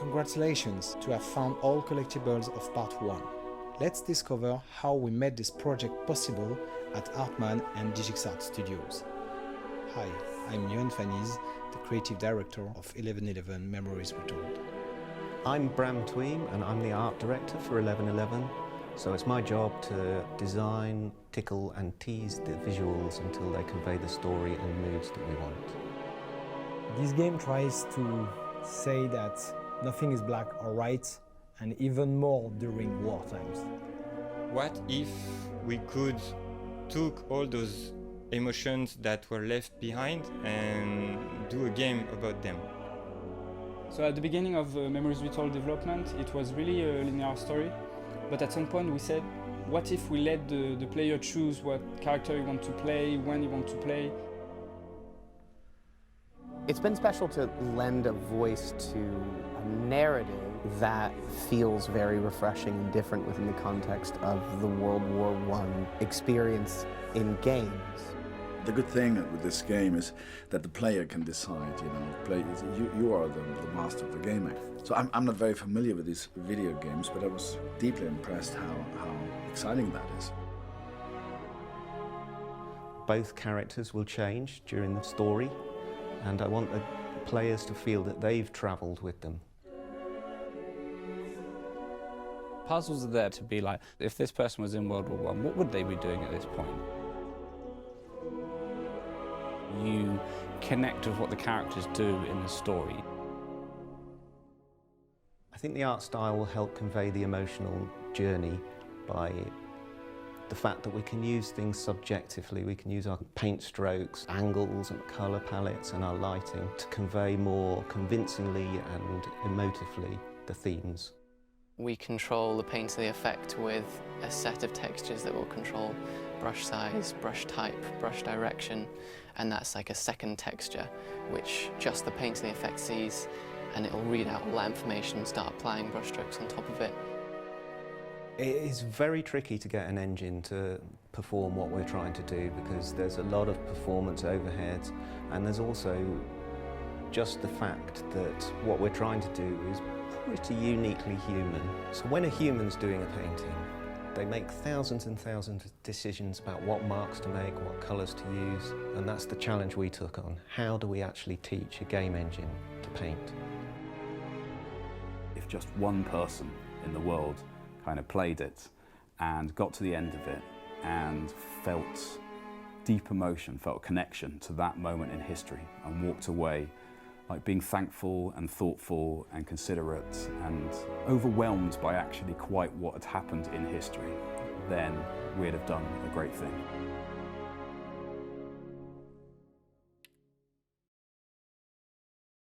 Congratulations to have found all collectibles of Part 1. Let's discover how we made this project possible at Artman and DigixArt Studios. Hi, I'm Yohan Faniz, the creative director of 1111 Memories Retold. I'm Bram Tweem and I'm the art director for 1111. So it's my job to design, tickle and tease the visuals until they convey the story and moods that we want. This game tries to say that nothing is black or white, and even more during war times. What if we could took all those emotions that were left behind and do a game about them? So at the beginning of Memories Retold development, it was really a linear story. But at some point we said, what if we let the player choose what character you want to play, when you want to play? It's been special to lend a voice to a narrative that feels very refreshing and different within the context of the World War I experience in games. The good thing with this game is that the player can decide, you are the master of the game. So I'm not very familiar with these video games, but I was deeply impressed how exciting that is. Both characters will change during the story, and I want the players to feel that they've travelled with them. Puzzles are there to be like, if this person was in World War I, what would they be doing at this point? You connect with what the characters do in the story. I think the art style will help convey the emotional journey by the fact that we can use things subjectively. We can use our paint strokes, angles and colour palettes and our lighting to convey more convincingly and emotively the themes. We control the painterly effect with a set of textures that will control brush size, brush type, brush direction, and that's like a second texture which just the painterly effect sees, and it'll read out all that information and start applying brush strokes on top of it. It is very tricky to get an engine to perform what we're trying to do because there's a lot of performance overheads, and there's also just the fact that what we're trying to do is pretty uniquely human. So when a human's doing a painting, they make thousands and thousands of decisions about what marks to make, what colours to use, and that's the challenge we took on. How do we actually teach a game engine to paint? If just one person in the world kind of played it and got to the end of it and felt deep emotion, felt connection to that moment in history and walked away like being thankful and thoughtful and considerate and overwhelmed by actually quite what had happened in history, then we'd have done a great thing.